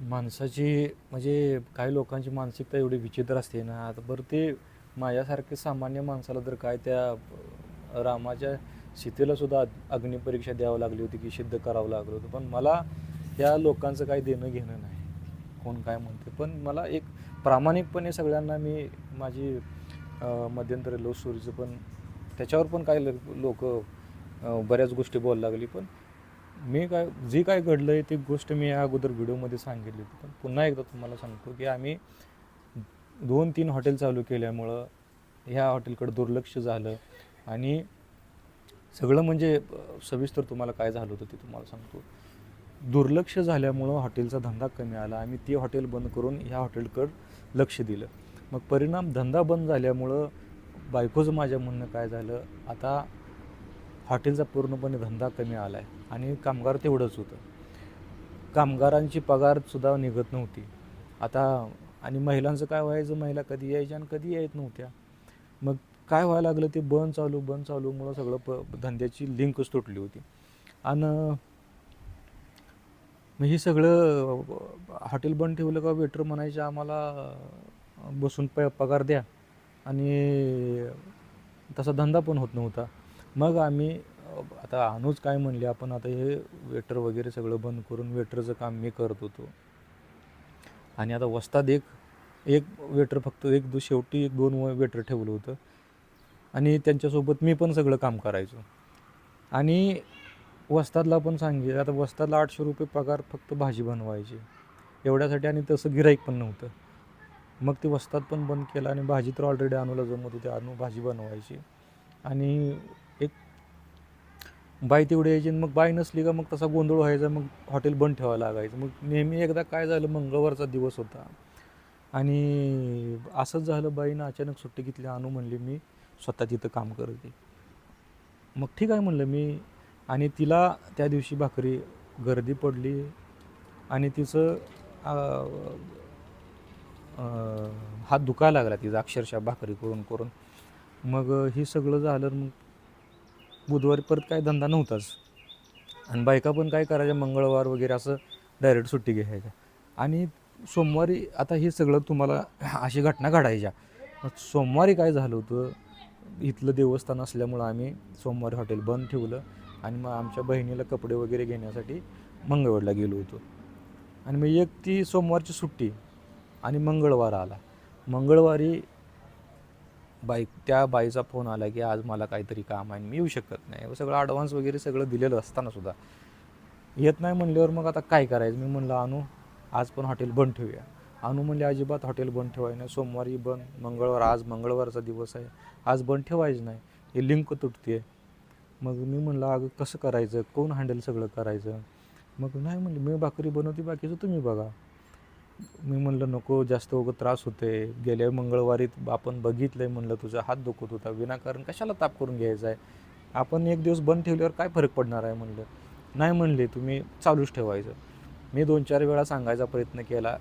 माणसाची म्हणजे काही लोकांची मानसिकता एवढी विचित्र असते ना, आता बरं ते माझ्यासारखे सामान्य माणसाला तर काय त्या रामाच्या सीतेला सुद्धा अग्निपरीक्षा द्यावं लागली होती की सिद्ध करावं लागलं होतं. पण मला त्या लोकांचं काही देणं घेणं नाही. कोण काय म्हणते. पण मला एक प्रामाणिकपणे सगळ्यांना मी माझी मध्यंतरी लव्ह स्टोरीचं पण त्याच्यावर पण काही लोक बऱ्याच गोष्टी बोलायला लागली. पण मी काय जे काय घडलं आहे ती गोष्ट मी या अगोदर व्हिडिओमध्ये सांगितली होती. पण पुन्हा एकदा तुम्हाला सांगतो की आम्ही 2-3 हॉटेल चालू केल्यामुळं ह्या हॉटेलकडे दुर्लक्ष झालं. आणि सगळं म्हणजे सविस्तर तुम्हाला काय झालं होतं ते तुम्हाला सांगतो. दुर्लक्ष झाल्यामुळं हॉटेलचा धंदा कमी आला. आम्ही ती हॉटेल बंद करून ह्या हॉटेलकडं लक्ष दिलं. मग परिणाम धंदा बंद झाल्यामुळं बायकोचं माझ्या म्हणणं काय झालं, आता हॉटेलचा पूर्णपणे धंदा कमी आला आहे आणि कामगार तेवढंच होतं. कामगारांची पगारसुद्धा निघत नव्हती आता. आणि महिलांचं काय व्हायचं, महिला कधी यायच्या आणि कधी येत नव्हत्या. मग काय व्हायला लागलं, ते बंद चालूमुळं सगळं धंद्याची लिंकच तुटली होती. आणि मग हे सगळं हॉटेल बंद ठेवलं का वेटर म्हणायचे आम्हाला बसून पगार द्या, आणि तसा धंदा पण होत नव्हता. मग आम्ही आता अनुज काय म्हणले, आपण आता हे वेटर वगैरे सगळं बंद करून वेटरचं काम मी करत होतो. आणि आता वस्ताद एक एक वेटर फक्त शेवटी 1-2 वेटर ठेवलं होतं आणि त्यांच्यासोबत मी पण सगळं काम करायचो. आणि वस्तादला पण सांगितलं, आता वस्तादला 800 रुपये पगार फक्त भाजी बनवायची एवढ्यासाठी, आणि तसं गिराईक पण नव्हतं. मग ते वस्ताद पण बंद केलं आणि भाजी तर ऑलरेडी अनुला जमत होती, अनु भाजी बनवायची. आणि एक बाई तेवढी यायची, मग बाई नसली का मग तसा गोंधळ व्हायचा, मग हॉटेल बंद ठेवायला लागायचं. मग नेहमी एकदा काय झालं, मंगळवारचा दिवस होता आणि असंच झालं, बाईनं अचानक सुट्टी घेतली. अनु म्हणली मी स्वतः तिथं काम करते. मग ठीक आहे म्हणलं मी. आणि तिला त्या दिवशी भाकरी गर्दी पडली आणि तिचं हात दुखायला लागला तिचा अक्षरशः भाकरी करून करून. मग हे सगळं झालं. मग बुधवारी परत काय धंदा नव्हताच. आणि बायका पण काय करायच्या, मंगळवार वगैरे असं डायरेक्ट सुट्टी घ्यायच्या. आणि सोमवारी आता हे सगळं तुम्हाला अशी घटना घडायच्या. मग सोमवारी काय झालं होतं, इथलं देवस्थान असल्यामुळं आम्ही सोमवारी हॉटेल बंद ठेवलं. आणि मग आमच्या बहिणीला कपडे वगैरे घेण्यासाठी मंगळवारला गेलो होतो. आणि मग एक ती सोमवारची सुट्टी आणि मंगळवार आला. मंगळवारी त्या बाईचा फोन आला की आज मला काहीतरी काम आहे, मी येऊ शकत नाही. सगळं ॲडव्हान्स वगैरे सगळं दिलेलं असताना सुद्धा येत नाही म्हणल्यावर मग आता काय करायचं. मी म्हणलं अनु आज पण हॉटेल बंद ठेवूया. अनु म्हणले अजिबात हॉटेल बंद ठेवायचं नाही, सोमवारी बंद, मंगळवार, आज मंगळवारचा दिवस आहे, आज बंद ठेवायचं नाही, हे लिंक तुटते. मग मी म्हणलं अगं कसं करायचं, कोण हँडल सगळं करायचं. मग नाही म्हणलं मी भाकरी बनवते, बाकीचं तुम्ही बघा. मी म्हणलं नको, जास्त वगैरे त्रास होते. गेल्या मंगळवारी आपण बघितलं आहे म्हणलं, तुझा हात दुखत होता, विनाकारण कशाला ताप करून घ्यायचा आहे. आपण एक दिवस बंद ठेवल्यावर काय फरक पडणार आहे म्हणलं. नाही म्हणले तुम्ही चालूच ठेवायचं. मी 2-4 वेळा सांगायचा प्रयत्न केला.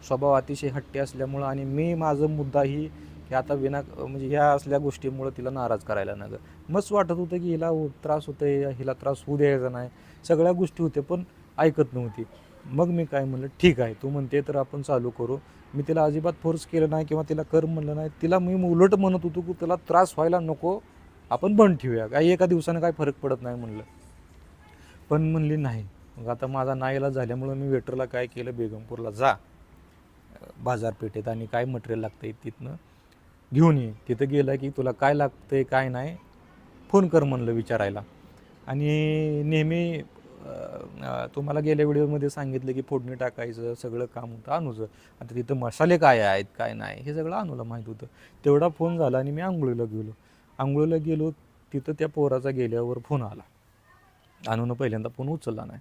स्वभाव अतिशय हट्टी असल्यामुळं, आणि मी माझं मुद्दा ही की आता म्हणजे ह्या असल्या गोष्टीमुळं तिला नाराज करायला नगं. मस्त वाटत होतं की हिला त्रास होतं आहे, हिला त्रास होऊ द्यायचा नाही, सगळ्या गोष्टी होत्या, पण ऐकत नव्हती. मग मी काय म्हणलं, ठीक आहे तू म्हणते तर आपण चालू करू. मी तिला अजिबात फोर्स केलं नाही किंवा तिला कर म्हणलं नाही. तिला मी उलट म्हणत होतो की तुला त्रास व्हायला नको, आपण बंद ठेवूया, काही एका दिवसानं काय फरक पडत नाही म्हणलं. पण म्हणली नाही. मग आता माझा नाईलाज झाल्यामुळं मी वेटरला काय केलं, बेगमपूरला जा बाजारपेठेत आणि काय मटेरियल लागतं आहे तिथनं घेऊन ये. तिथं गेलं की तुला काय लागतं आहे काय नाही फोन कर म्हणलं विचारायला. आणि नेहमी तुम्हाला गेल्या व्हिडिओमध्ये सांगितलं की फोडणी टाकायचं सगळं काम होतं अनुचं. आता तिथं मसाले काय आहेत काय नाही हे सगळं अनुला माहीत होतं. तेवढा फोन झाला आणि मी आंघोळीला गेलो. तिथं त्या पोराचा गेल्यावर फोन आला. अनुनं पहिल्यांदा फोन उचलला नाही.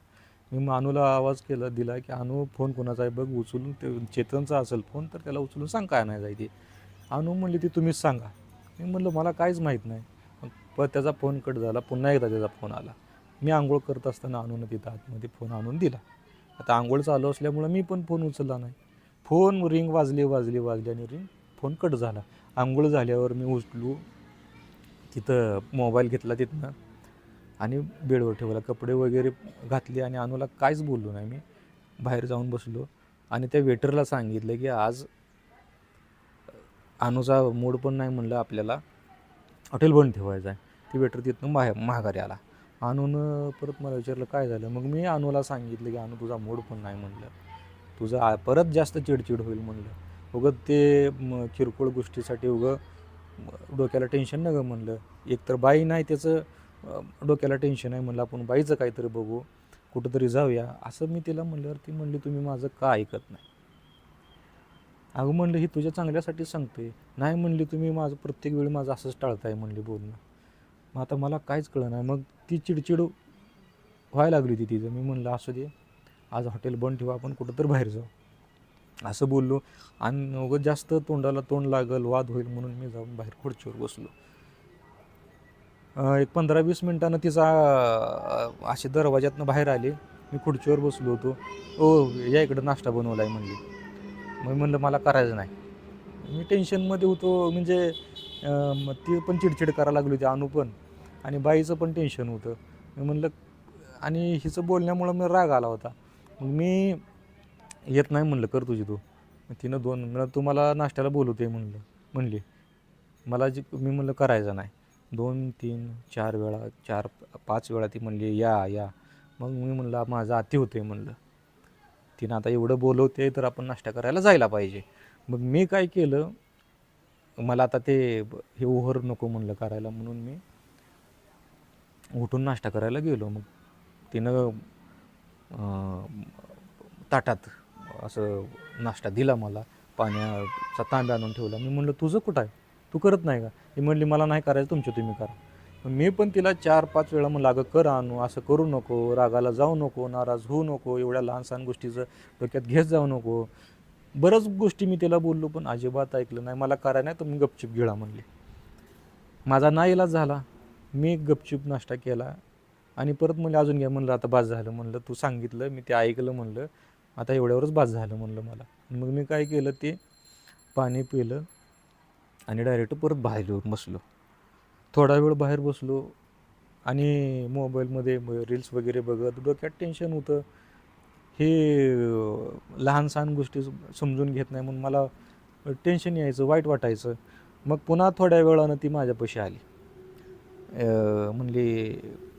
मी मग अनुला आवाज दिला की अनु फोन कोणाचा आहे बघ, उचलून ते चेतनचा असेल फोन तर त्याला उचलून सांग काय नाही जायची. अनु म्हणली ती तुम्हीच सांगा. मी म्हणलं मला काहीच माहीत नाही. पण त्याचा फोन कट झाला. पुन्हा एकदा त्याचा फोन आला. मी आंघोळ करत असताना अनुनं तिथं आतमध्ये फोन आणून दिला. आता आंघोळ चालू असल्यामुळं मी पण फोन उचलला नाही. फोन रिंग वाजली आणि फोन कट झाला. आंघोळ झाल्यावर मी उचलू तिथं मोबाईल घेतला तिथनं आणि बेडवर ठेवला, कपडे वगैरे घातले आणि अनुला काहीच बोललो नाही. मी बाहेर जाऊन बसलो. आणि त्या वेटरला सांगितलं की आज अनुचा मूड पण नाही म्हणलं, आपल्याला हॉटेल बंद ठेवायचं आहे. ती वेटर तिथनं माघारी आला. अनुन परत मला विचारलं काय झालं. मग मी अनुला सांगितलं की अनु तुझा मूड पण नाही म्हणलं, तुझं परत जास्त चिडचिड होईल म्हणलं, उगं ते किरकोळ गोष्टीसाठी डोक्याला टेन्शन नका म्हणलं. एकतर बाई नाही त्याचं डोक्याला टेन्शन आहे म्हणलं, आपण बाईचं काहीतरी बघू, कुठंतरी जाऊया असं मी तिला म्हणल्यावर ती म्हणली तुम्ही माझं का ऐकत नाही. अगं म्हणलं ही तुझ्या चांगल्यासाठी सांगते, नाही म्हणली तुम्ही माझं प्रत्येक वेळी माझं असंच टाळताय म्हणली बोलणं. मग आता मला काहीच कळलं नाही. मग ती चिडचिड व्हायला लागली होती तिचं. मी म्हणलं असू दे, आज हॉटेल बंद ठेवा, आपण कुठं तर बाहेर जाऊ असं बोललो. आणि उगाच जास्त तोंडाला तोंड लागल, वाद होईल म्हणून मी जाऊन बाहेर खुर्चीवर बसलो. एक 15-20 मिनटानं तिचा अशी दरवाज्यातनं बाहेर आली. मी खुर्चीवर बसलो होतो. ओ या इकडं नाश्ता बनवला आहे म्हणली. मग म्हणलं मला करायचं नाही. मी टेन्शनमध्ये होतो. म्हणजे मग ती पण चिडचिड करायला लागली होती, अनु पण, आणि बाईचं पण टेन्शन होतं. मी म्हणलं, आणि हिचं बोलण्यामुळं मी राग आला होता. मग मी येत नाही म्हणलं, कर तुझी तू. तिनं मला तुम्हाला नाश्त्याला बोलवते म्हणली. मी म्हणलं करायचं नाही. 2-3-4 वेळा 4-5 वेळा ती म्हणली या. मग मी म्हणलं माझं अति होते म्हणलं, तिनं आता एवढं बोलवते तर आपण नाश्ता करायला जायला पाहिजे. मग मी काय केलं, मला आता हे ओव्हर नको म्हणलं करायला, म्हणून मी उठून नाश्ता करायला गेलो. मग तिनं ताटात असं नाश्ता दिला मला, पाण्याचा तांब्या आणून ठेवला. मी म्हणलं तुझं कुठं आहे, तू करत नाही का. ही म्हणली मला नाही करायचं, तुमचं तुम्ही करा. मी पण तिला 4-5 वेळा म्हणलं अगं कर आणू, असं करू नको, रागाला जाऊ नको, नाराज होऊ नको, एवढ्या लहान सहान गोष्टीचं डोक्यात घेत जाऊ नको. बऱ्याच गोष्टी मी तिला बोललो पण अजिबात ऐकलं नाही. मला करायला नाही तर मी गपचूप गिळा म्हणली. माझा नाईलाज झाला. मी गपचूप नाश्ता केला आणि परत म्हणलं अजून घ्या म्हणलं, आता बास झालं म्हणलं, तू सांगितलं मी ते ऐकलं म्हणलं, आता एवढ्यावरच बास झालं म्हणलं मला. मग मी काय केलं, ते पाणी पिलं आणि डायरेक्ट परत बाहेर येऊन बसलो. थोडा वेळ बाहेर बसलो आणि मोबाईलमध्ये रील्स वगैरे बघत, डोक्यात टेन्शन होतं. हे लहान सहान गोष्टी समजून घेत नाही म्हणून मला टेन्शन यायचं, वाईट वाटायचं. मग पुन्हा थोड्या वेळानं ती माझ्यापाशी आली. म्हणली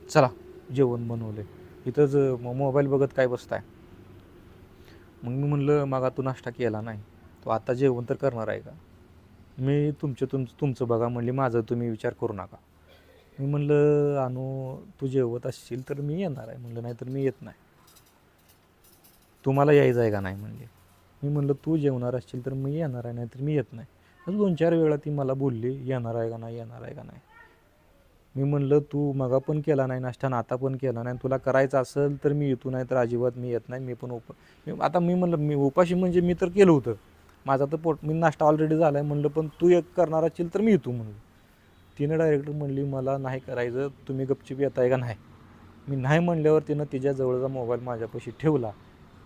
चला जेवण बनवले, इथंच मोबाईल बघत काय बसताय. मग मी म्हणलं मग तू नाश्ता केला नाही, तो आता जेवण तर करणार आहे का. मी तुमचं बघा म्हणली, माझं तुम्ही विचार करू नका. मी म्हणलं अनु तू जेवत असशील तर मी येणार आहे म्हणलं, नाही तर मी येत नाही. तुम्हाला यायचं आहे का नाही म्हणले. मी म्हणलं तू जेवणार असशील तर मी येणार आहे, नाही तर मी येत नाही. असं 2-4 वेळा ती मला बोलली येणार आहे का नाही, येणार आहे का नाही. मी म्हणलं तू मगा पण केला नाही नाश्ता, आता पण केला नाही, तुला करायचं असेल तर मी येतो, नाही तर अजिबात मी येत नाही. मी पण आता मी म्हणलं मी उपाशी म्हणजे मी तर केलं होतं, माझा तर मी नाश्ता ऑलरेडी झाला आहे म्हणलं, पण तू एक करणार असेल तर मी येतो म्हणलं. तिनं डायरेक्ट म्हणली मला नाही करायचं, तुम्ही गपचिप येताय का नाही. मी नाही म्हणल्यावर तिनं तिच्या जवळचा मोबाईल माझ्यापाशी ठेवला.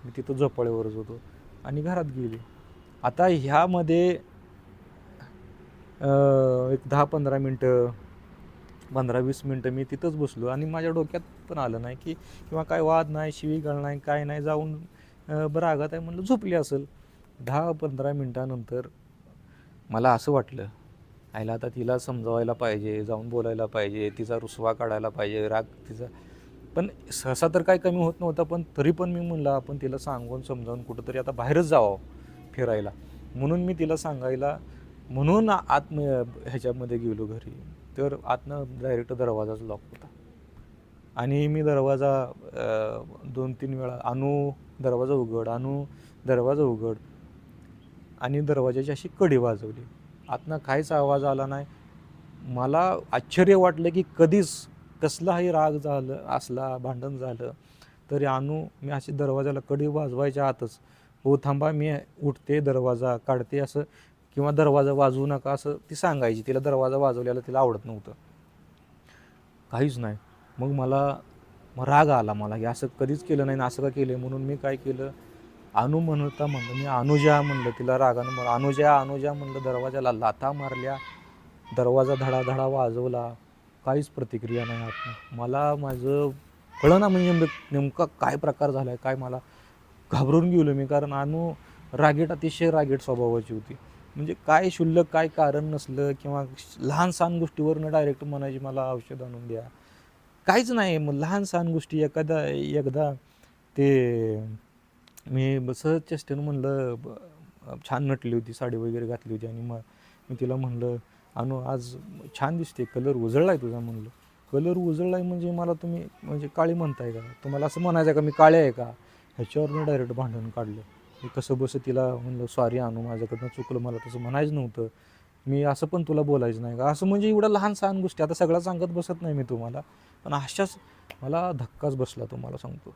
मी तिथं झोपाळ्यावरच होतो आणि घरात गेली. आता ह्यामध्ये एक 10-15 मिनटं 15-20 मिनटं मी तिथंच बसलो आणि माझ्या डोक्यात पण आलं नाही की किंवा काय वाद नाही, शिवीगाळ नाही, काय नाही. जाऊन बरं आघात आहे म्हणलं झोपली असेल. 10-15 मिनटानंतर मला असं वाटलं, आईला आता तिला समजावायला पाहिजे, जाऊन बोलायला पाहिजे, तिचा रुसवा काढायला पाहिजे, राग तिचा. पण सहसा तर काय कमी होत नव्हता, पण तरी पण मी म्हणलं आपण तिला सांगून समजावून कुठंतरी आता बाहेरच जावं फिरायला, म्हणून मी तिला सांगायला म्हणून ह्याच्यामध्ये गेलो घरी. तर आतनं डायरेक्ट दरवाजाच लॉक होता आणि मी दरवाजा 2-3 वेळा दरवाजा उघड आणि दरवाजाची अशी कडी वाजवली. आतनं काहीच आवाज आला नाही. मला आश्चर्य वाटलं की कधीच कसलाही राग असला भांडण झालं तरी मी अशी दरवाजाला कडी वाजवायच्या आतच, हो थांबा मी उठते दरवाजा काढते असं, किंवा दरवाजा वाजवू नका असं ती सांगायची. तिला दरवाजा वाजवल्याला तिला आवडत नव्हतं, काहीच नाही. मग मला राग आला मला की असं कधीच केलं नाही ना, असं का केलं. म्हणून मी काय केलं, म्हणलं मी अनुजा म्हणलं तिला रागानं, मला अनुजा म्हणलं, दरवाजाला लाथा मारल्या, दरवाजा धडाधडा वाजवला, काहीच प्रतिक्रिया नाही आतनं. मला माझं कळना म्हणजे नेमका काय प्रकार झाला आहे, काय मला घाबरून गेलो मी, कारण अनु रागीट, अतिशय रागीट स्वभावाची होती. म्हणजे काय क्षुल्लक काय कारण नसलं किंवा लहान सहान गोष्टीवरनं डायरेक्ट म्हणायची मला औषध आणून द्या. काहीच नाही. मग लहान सहान गोष्टी एकदा ते मी सहज चेष्टेनं म्हणलं, छान नटली होती, साडी वगैरे घातली होती आणि मग मी तिला म्हणलं, "अनु आज छान दिसते, कलर उजळला आहे तुझा." म्हणलं. "कलर उजळला आहे म्हणजे मला तुम्ही म्हणजे काळी म्हणताय का? तुम्हाला असं म्हणायचं आहे का मी काळे आहे का?" ह्याच्यावरनं डायरेक्ट भांडण काढलं. मी कसंबसं तिला म्हणलं, "सॉरी अनु, माझ्याकडनं चुकलं, मला तसं म्हणायचं नव्हतं. मी असं पण तुला बोलायचं नाही का?" असं म्हणजे एवढ्या लहान सहान गोष्टी, आता सगळं सांगत बसत नाही मी तुम्हाला, पण अशाच मला धक्काच बसला तुम्हाला सांगतो.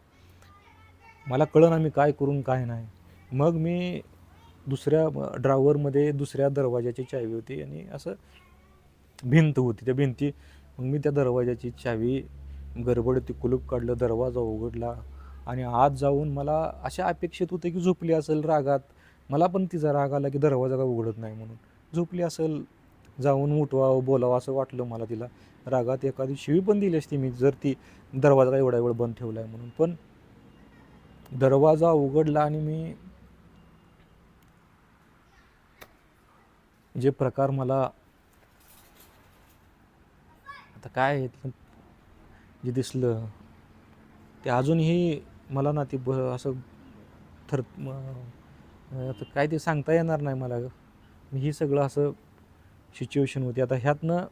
मला कळेना मी काय करून काय नाही. मग मी दुसऱ्या ड्रॉवरमध्ये दुसऱ्या दरवाजाची चावी होती आणि असं भिंत होती. त्या मग मी त्या दरवाजाची चावी गडबडीत ते कुलूप काढलं, दरवाजा उघडला आणि आत जाऊन मला अशा अपेक्षित होतं की झोपली असेल रागात. मला पण तिचा राग आला की दरवाजा का उघडत नाही म्हणून. झोपली असेल, जाऊन उठवावं, बोलावं असं वाटलं मला तिला. रागात एखादी शिवी पण दिली असती मी, जर ती दरवाजा एवढा वेळ बंद ठेवला आहे म्हणून. पण दरवाजा उघडला आणि मी जे प्रकार मला आता काय आहे जे दिसलं ते अजूनही मला ना ते असं थर आता काय ते सांगता येणार नाही मला. ही सगळं असं सिच्युएशन होती. आता ह्यातनं